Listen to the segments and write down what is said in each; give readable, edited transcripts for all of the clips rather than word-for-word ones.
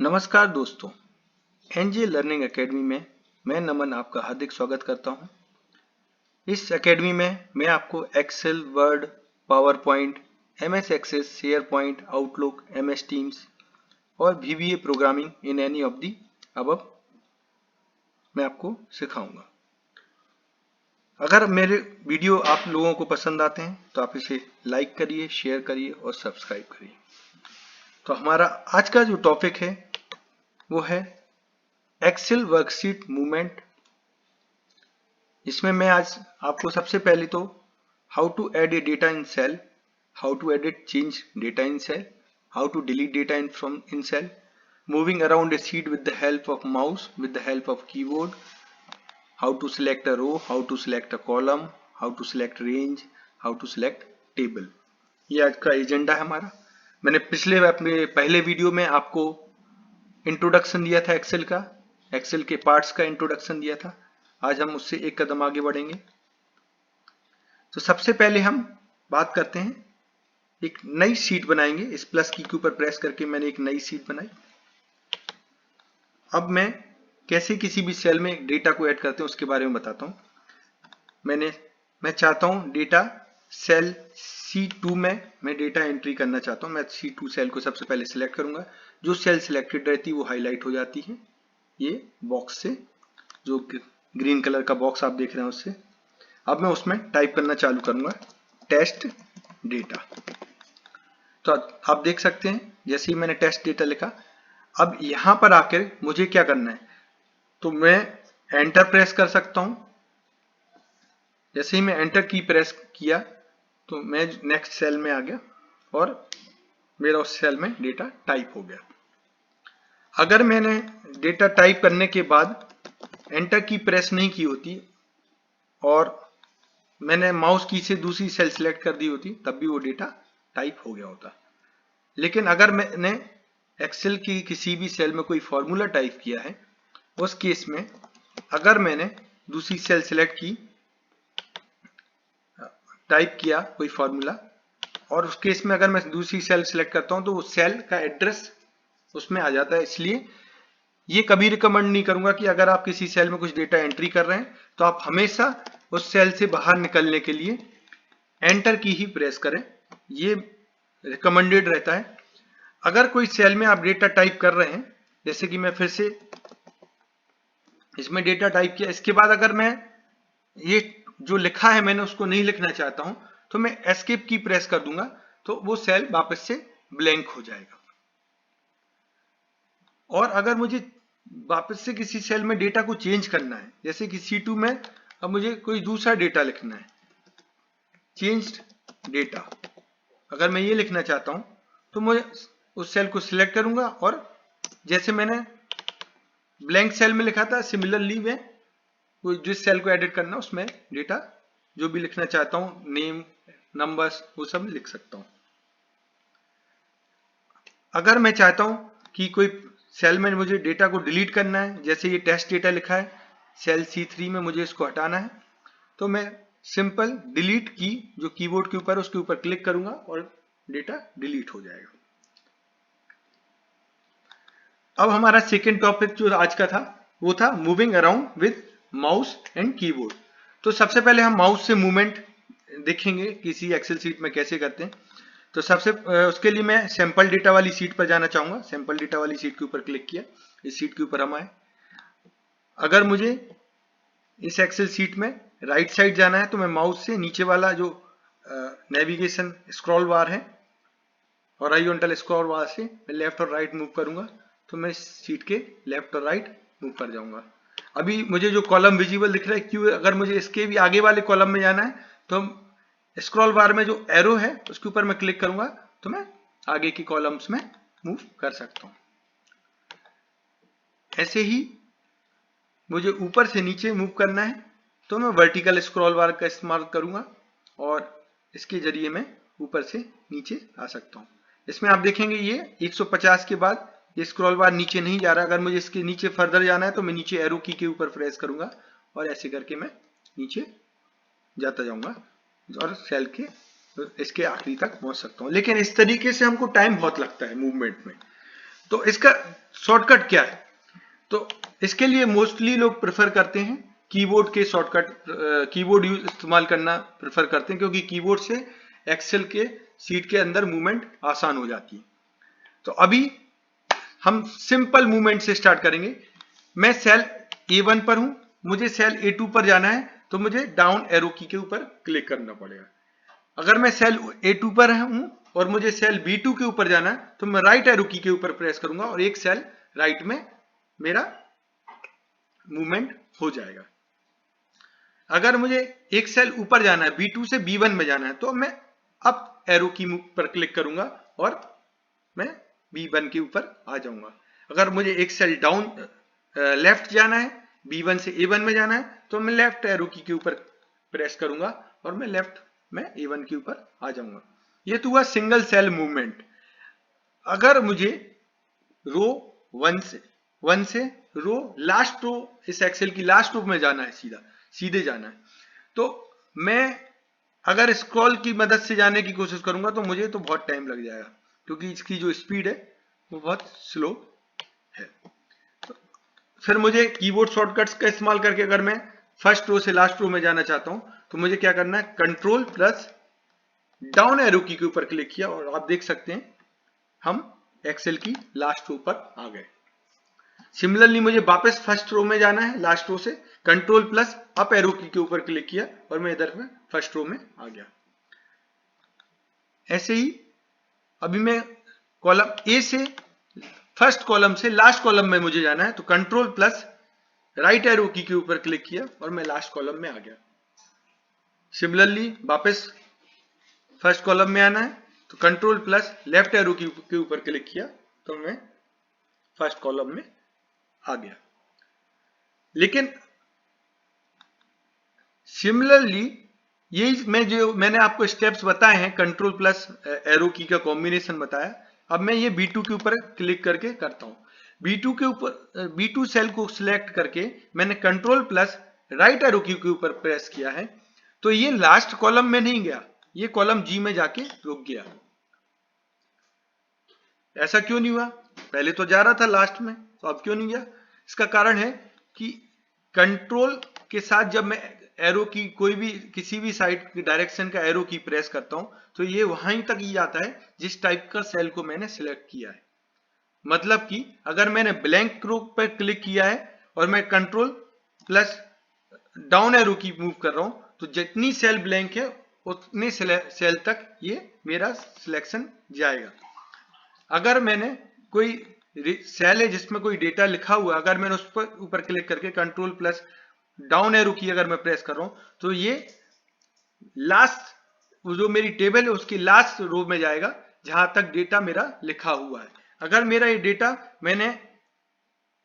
नमस्कार दोस्तों, NJ learning academy में मैं नमन आपका हार्दिक स्वागत करता हूं। इस एकेडमी में मैं आपको Excel, Word, PowerPoint, MS Access, SharePoint, Outlook, MS Teams और VBA programming in any of the above मैं आपको सिखाऊंगा। अगर मेरे वीडियो आप लोगों को पसंद आते हैं तो आप इसे लाइक करिए, शेयर करिए और सब्सक्राइब करिए। तो हमारा आज का जो टॉपिक है वो है एक्सेल वर्कशीट मूवमेंट। इसमें मैं आज आपको सबसे पहले तो how to add a data in cell, how to edit change data in cell, how to delete data in from in cell, moving around a sheet with the help of mouse, with the help of keyboard, how to select a row, how to select a column, how to select range, how to select table. ये आज का agenda है हमारा। मैंने अपने पहले video में आपको इंट्रोडक्शन दिया था एक्सेल का, एक्सेल के पार्ट्स का इंट्रोडक्शन दिया था। आज हम उससे एक कदम आगे बढ़ेंगे। तो सबसे पहले हम बात करते हैं, एक नई शीट बनाएंगे। इस प्लस की के ऊपर प्रेस करके मैंने एक नई शीट बनाई। अब मैं कैसे किसी भी सेल में डेटा को ऐड करते हैं उसके बारे में बताता हूं। मैं चाहता हूं डेटा सेल C2 में मैं डेटा एंट्री करना चाहता हूं। मैं C2 सेल को सबसे पहले सिलेक्ट करूंगा। जो सेल सिलेक्टेड रहती है वो हाईलाइट हो जाती है ये बॉक्स से, जो ग्रीन कलर का बॉक्स आप देख रहे हैं उससे। अब मैं उसमें टाइप करना चालू करूंगा, टेस्ट डेटा। तो आप देख सकते हैं जैसे ही मैंने टेस्ट डेटा लिखा, अब यहां पर आकर मुझे क्या करना है, तो मैं एंटर प्रेस कर सकता हूं। जैसे ही मैं एंटर की प्रेस किया तो मैं नेक्स्ट सेल में आ गया और मेरा उस सेल में डेटा टाइप हो गया। अगर मैंने डेटा टाइप करने के बाद एंटर की प्रेस नहीं की होती और मैंने माउस की से दूसरी सेल सिलेक्ट कर दी होती, तब भी वो डेटा टाइप हो गया होता। लेकिन अगर मैंने एक्सेल की किसी भी सेल में कोई फॉर्मूला टाइप किया है, उस केस में अगर मैंने दूसरी सेल सिलेक्ट की, टाइप किया कोई फॉर्मूला, और उस केस में अगर मैं दूसरी सेल सिलेक्ट करता हूं तो वो सेल का एड्रेस उसमें आ जाता है। इसलिए ये कभी रिकमेंड नहीं करूंगा कि अगर आप किसी सेल में कुछ डेटा एंट्री कर रहे हैं तो आप हमेशा उस सेल से बाहर निकलने के लिए एंटर की ही प्रेस करें। ये रिकमेंडेड रहता है। अगर कोई सेल में आप डेटा टाइप कर रहे हैं, जैसे कि मैं फिर से इसमें डेटा टाइप किया, इसके बाद अगर मैं ये जो लिखा है मैंने उसको नहीं लिखना चाहता हूं तो मैं एस्केप की प्रेस कर दूंगा, तो वो सेल वापस से ब्लैंक हो जाएगा। और अगर मुझे वापस से किसी सेल में डेटा को चेंज करना है, जैसे कि C2 में अब मुझे कोई दूसरा डेटा लिखना है, चेंज्ड डेटा, अगर मैं ये लिखना चाहता हूं तो मैं उस सेल को सिलेक्ट करूंगा और जैसे मैंने ब्लैंक सेल में लिखा था, सिमिलरली मैं वो जिस सेल को एडिट करना उसमें डेटा जो भी लिखना चाहता हूं, नेम, नंबर्स, वो सब लिख सकता हूं। अगर मैं चाहता हूं कि कोई सेल में मुझे डेटा को डिलीट करना है, जैसे ये टेस्ट डेटा लिखा है सेल C3 में, मुझे इसको हटाना है, तो मैं सिंपल डिलीट की जो कीबोर्ड के ऊपर उसके ऊपर क्लिक करूंगा और डेटा डिलीट हो जाएगा। अब हमारा सेकेंड टॉपिक जो आज का था वो था moving around with mouse and keyboard. तो सबसे पहले हम माउस से मूवमेंट देखेंगे किसी एक्सेल शीट में कैसे करते हैं। तो उसके लिए मैं सैंपल डेटा वाली शीट पर जाना चाहूंगा। सैंपल डेटा वाली शीट के ऊपर क्लिक किया, इस शीट के ऊपर हम आए। अगर मुझे इस एक्सेल शीट में राइट साइड जाना है तो मैं माउस से नीचे वाला जो नेविगेशन स्क्रॉल बार है, हॉरिजॉन्टल स्क्रॉल बार से मैं लेफ्ट और राइट मूव करूंगा तो मैं इस शीट के लेफ्ट और राइट मूव कर जाऊंगा। अभी मुझे जो कॉलम विजिबल दिख रहा है, क्यों, अगर मुझे इसके भी आगे वाले कॉलम में जाना है तो स्क्रॉल बार में जो एरो है उसके ऊपर मैं क्लिक करूंगा तो मैं आगे की कॉलम्स में मूव कर सकता हूं। ऐसे ही मुझे ऊपर से नीचे मूव करना है तो मैं वर्टिकल स्क्रॉल बार का इस्तेमाल करूंगा और इसके जरिए मैं ऊपर से नीचे आ सकता हूं। इसमें आप देखेंगे ये 150 के बाद ये स्क्रॉल बार नीचे नहीं जा रहा। अगर मुझे इसके नीचे फर्दर जाना है तो मैं नीचे एरो की के ऊपर प्रेस करूंगा और ऐसे करके मैं नीचे जाता जाऊंगा और सेल के इसके आखिरी तक पहुंच सकता हूं। लेकिन इस तरीके से हमको टाइम बहुत लगता है मूवमेंट में। तो इसका शॉर्टकट क्या है? तो इसके लिए मोस्टली लोग प्रेफर करते हैं कीबोर्ड के शॉर्टकट, कीबोर्ड यूज इस्तेमाल करना प्रेफर करते हैं, क्योंकि कीबोर्ड से एक्सेल के सीट के अंदर मूवमेंट आसान हो जाती है। तो अभी हम सिंपल मूवमेंट से स्टार्ट करेंगे। मैं सेल A1 पर हूं, मुझे सेल A2 पर जाना है, तो मुझे डाउन एरो की के ऊपर क्लिक करना पड़ेगा। अगर मैं सेल A2 पर हूं और मुझे सेल B2 के ऊपर जाना है, तो मैं राइट एरो की के ऊपर प्रेस करूंगा और एक सेल राइट में मेरा मूवमेंट हो जाएगा। अगर मुझे एक सेल ऊपर जाना है, B2 से B1 में जाना है, तो मैं अप एरो की पर क्लिक करूंगा और मैं B1 के ऊपर आ जाऊंगा। अगर मुझे एक सेल डाउन लेफ्ट जाना है, B1 से A1 में जाना है, तो मैं लेफ्ट एरो की के ऊपर प्रेस करूंगा और मैं लेफ्ट में A1 के ऊपर आ जाऊंगा। ये तो हुआ सिंगल सेल मूवमेंट। अगर मुझे रो 1 से रो लास्ट रो, इस एक्सेल की लास्ट रो में जाना है, सीधे जाना है, तो मैं अगर स्क्रॉल की मदद से जाने की कोशिश करूंगा तो मुझे तो बहुत टाइम लग जाएगा, क्योंकि इसकी जो स्पीड है वो बहुत स्लो है। तो फिर मुझे कीबोर्ड शॉर्टकट्स का इस्तेमाल करके अगर मैं फर्स्ट रो से लास्ट रो में जाना चाहता हूं, तो मुझे क्या करना है, कंट्रोल प्लस डाउन एरो की के ऊपर क्लिक किया और आप देख सकते हैं हम एक्सेल की लास्ट रो पर आ गए। सिमिलरली मुझे वापस फर्स्ट रो में जाना है, लास्ट रो से कंट्रोल प्लस अप एरो की के ऊपर क्लिक किया और मैं इधर में फर्स्ट रो में आ गया। ऐसे ही अभी मैं कॉलम ए से, फर्स्ट कॉलम से लास्ट कॉलम में मुझे जाना है, तो कंट्रोल प्लस राइट एरो की के ऊपर क्लिक किया और मैं लास्ट कॉलम में आ गया। सिमिलरली वापस फर्स्ट कॉलम में आना है, तो कंट्रोल प्लस लेफ्ट एरो के ऊपर क्लिक किया तो मैं फर्स्ट कॉलम में आ गया। लेकिन सिमिलरली यही मैंने आपको स्टेप्स बताए हैं, कंट्रोल प्लस एरो की का कॉम्बिनेशन बताया। अब मैं ये B2 के ऊपर क्लिक करके करता हूं। B2 के ऊपर B2 सेल को सिलेक्ट करके मैंने कंट्रोल प्लस राइट एरो की के ऊपर प्रेस किया है, तो ये लास्ट कॉलम में नहीं गया, ये कॉलम G में जाके रुक गया। ऐसा क्यों नहीं हुआ? पहले तो जा रहा था लास्ट में, तो अब क्यों नहीं गया? इसका कारण है कि कंट्रोल के साथ जब मैं एरो की कोई भी किसी भी साइड की डायरेक्शन का एरो की प्रेस करता हूं, तो ये वहां तक ही आता है जिस टाइप का सेल को मैंने सिलेक्ट किया है। मतलब कि अगर मैंने ब्लैंक रो पर क्लिक किया है और मैं कंट्रोल प्लस डाउन एरो की मूव कर रहा हूं, तो जितनी सेल ब्लैंक है उतने सेल तक ये मेरा सिलेक्शन जाएगा। अगर मैंने कोई सेल है जिसमें कोई डेटा लिखा हुआ है, अगर मैंने उस पर ऊपर क्लिक करके कंट्रोल प्लस डाउन एरो की अगर मैं प्रेस कर रहा हूं, तो ये लास्ट जो मेरी टेबल है उसकी लास्ट रो में जाएगा जहां तक डेटा मेरा लिखा हुआ है। अगर मेरा ये डेटा मैंने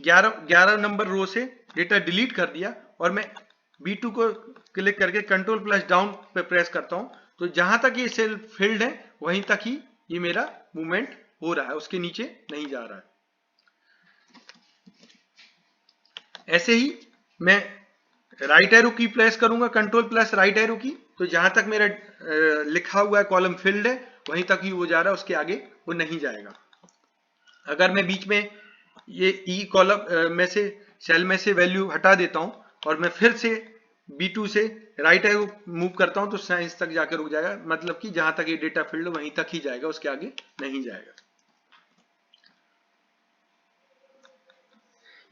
11 नंबर रो से डेटा डिलीट कर दिया और मैं B2 को क्लिक करके कंट्रोल प्लस डाउन पे प्रेस करता हूं, तो जहां तक ये सेल फिल्ड है वहीं तक ही ये मेरा मूवमेंट हो रहा है, उसके नीचे नहीं जा रहा है। ऐसे ही मैं राइट एरो की प्रेस करूंगा, कंट्रोल प्लस राइट एरो की, तो जहां तक मेरा लिखा हुआ है कॉलम फिल्ड है वहीं तक ही वो जा रहा है, उसके आगे वो नहीं जाएगा। अगर मैं बीच में ये ई कॉलम में से सेल में से वैल्यू हटा देता हूं और मैं फिर से B2 से राइट एरो मूव करता हूं, तो साइंस तक जाकर रुक जाएगा। मतलब कि जहां तक ये डेटा फील्ड है वहीं तक ही जाएगा, उसके आगे नहीं जाएगा।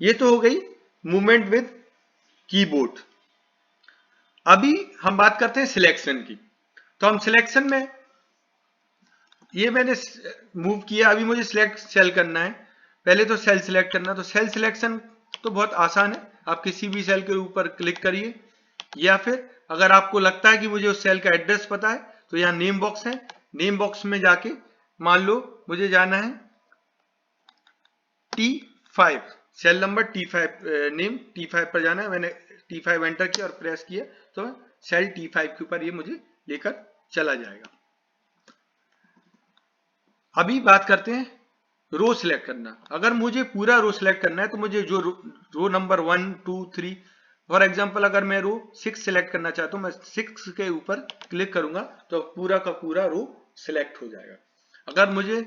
ये तो हो गई मूवमेंट विद कीबोर्ड। अभी हम बात करते हैं सिलेक्शन की। तो हम सिलेक्शन में, ये मैंने मूव किया, अभी मुझे सिलेक्ट सेल करना है। पहले तो सेल सिलेक्ट करना, तो सेल सिलेक्शन तो बहुत आसान है, आप किसी भी सेल के ऊपर क्लिक करिए, या फिर अगर आपको लगता है कि मुझे उस सेल का एड्रेस पता है, तो यहाँ नेम बॉक्स है, नेम बॉक्स में जाके मान लो मुझे जाना है T5, cell number T5, name T5 पर जाना है। मैंने T5 एंटर किया और प्रेस किया, तो सेल T5 के ऊपर ये मुझे लेकर चला जाएगा। अभी बात करते हैं रो सिलेक्ट करना। अगर मुझे पूरा रो सिलेक्ट करना है, तो मुझे जो रो नंबर 1, 2, 3, फॉर एग्जांपल अगर मैं रो 6 सिलेक्ट करना चाहता हूं, मैं 6 के ऊपर क्लिक करूंगा तो पूरा का पूरा रो सिलेक्ट हो जाएगा। अगर मुझे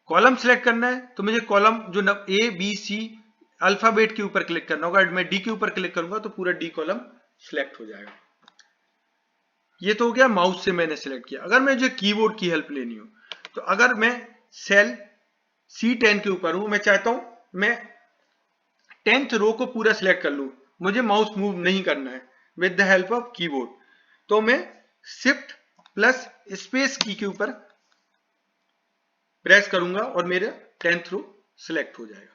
कॉलम सिलेक्ट करना है तो मुझे कॉलम जो ए बी सी अल्फाबेट के ऊपर क्लिक करना होगा। मैं डी के ऊपर क्लिक करूंगा तो पूरा डी कॉलम सिलेक्ट हो जाएगा। ये तो हो गया माउस से मैंने सिलेक्ट किया। अगर मुझे कीबोर्ड की हेल्प लेनी हो तो अगर मैं सेल C10 के ऊपर हूं, मैं चाहता हूं मैं 10th रो को पूरा सिलेक्ट कर लूं, मुझे माउस मूव नहीं करना है with the help of keyboard, तो मैं शिफ्ट प्लस स्पेस की के ऊपर प्रेस करूंगा और मेरा 10th रो सिलेक्ट हो जाएगा।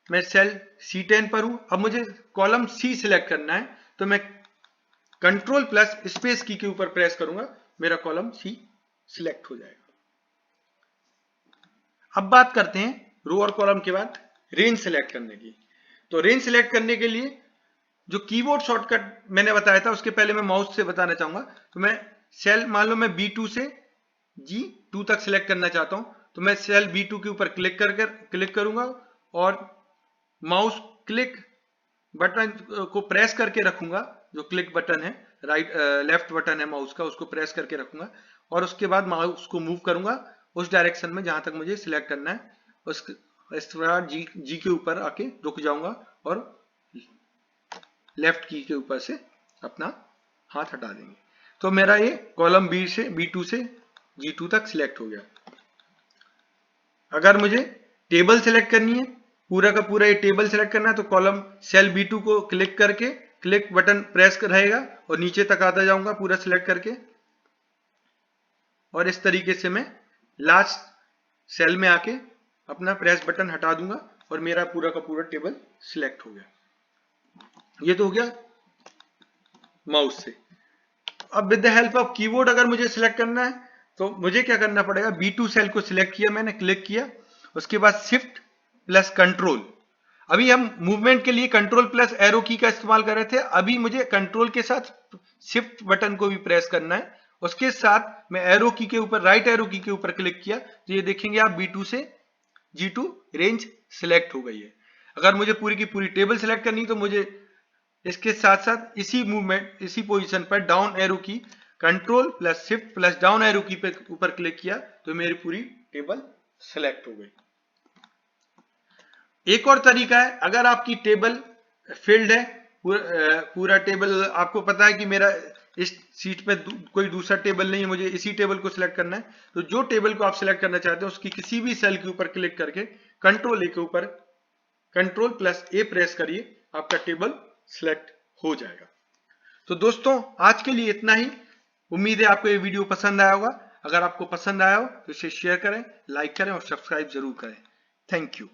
मैं सेल C10 पर हूं, अब मुझे कॉलम C सिलेक्ट करना है तो मैं कंट्रोल प्लस स्पेस की के ऊपर प्रेस करूंगा, मेरा कॉलम C सिलेक्ट हो जाएगा। अब बात करते हैं रो और कॉलम के बाद रेंज सिलेक्ट करने की। तो रेंज सिलेक्ट करने के लिए जो कीबोर्ड शॉर्टकट मैंने बताया था उसके पहले मैं माउस से बताना चाहूंगा। तो मैं सेल मान लो मैं B2 से G2 तक सिलेक्ट करना चाहता हूं, तो मैं सेल B2 के ऊपर क्लिक करूंगा और माउस क्लिक बटन को प्रेस करके रखूंगा, जो क्लिक बटन है लेफ्ट बटन है माउस का, उसको प्रेस करके रखूंगा और उसके बाद माउस को मूव करूंगा उस डायरेक्शन में जहां तक मुझे सिलेक्ट करना है। इसके बाद जी के ऊपर आके रुक जाऊंगा और लेफ्ट की के ऊपर से अपना हाथ हटा देंगे, तो मेरा ये कॉलम B2 से G2 तक सिलेक्ट हो गया। अगर मुझे टेबल सिलेक्ट करनी है, पूरा का पूरा ये टेबल सिलेक्ट करना है, तो कॉलम सेल B2 को क्लिक करके क्लिक बटन प्रेस रहेगा और नीचे तक आता जाऊंगा पूरा सिलेक्ट करके, और इस तरीके से मैं लास्ट सेल में आके अपना प्रेस बटन हटा दूंगा और मेरा पूरा का पूरा टेबल सिलेक्ट हो गया। ये तो हो गया माउस से। अब with the help of keyboard अगर मुझे सिलेक्ट करना है तो मुझे क्या करना पड़ेगा, B2 सेल को सिलेक्ट किया मैंने, क्लिक किया, उसके बाद शिफ्ट प्लस कंट्रोल। अभी हम मूवमेंट के लिए कंट्रोल प्लस एरो की का इस्तेमाल कर रहे थे, अभी मुझे कंट्रोल के साथ शिफ्ट बटन को भी प्रेस करना है, उसके साथ मैं एरो की के ऊपर राइट एरो की के ऊपर क्लिक किया तो ये देखेंगे आप B2 से G2 रेंज सिलेक्ट हो गई है। अगर मुझे पूरी की पूरी टेबल सिलेक्ट करनी तो मुझे इसके साथ साथ इसी मूवमेंट इसी पोजीशन पर डाउन एरो की control plus shift plus down arrow की पे ऊपर क्लिक किया तो मेरी पूरी टेबल सिलेक्ट हो गई। एक और तरीका है, अगर आपकी टेबल फिल्ड है, पूरा टेबल आपको पता है कि मेरा इस सीट पे कोई दूसरा टेबल नहीं है, मुझे इसी टेबल को सिलेक्ट करना है, तो जो टेबल को आप सिलेक्ट करना चाहते हैं उसकी किसी भी सेल के ऊपर क्लिक करके कंट्रोल ए के ऊपर कंट्रोल प्लस ए प्रेस करिए, आपका टेबल सिलेक्ट हो जाएगा। तो दोस्तों आज के लिए इतना ही। उम्मीद है आपको ये वीडियो पसंद आया होगा। अगर आपको पसंद आया हो तो इसे शेयर करें, लाइक करें और सब्सक्राइब जरूर करें। Thank you.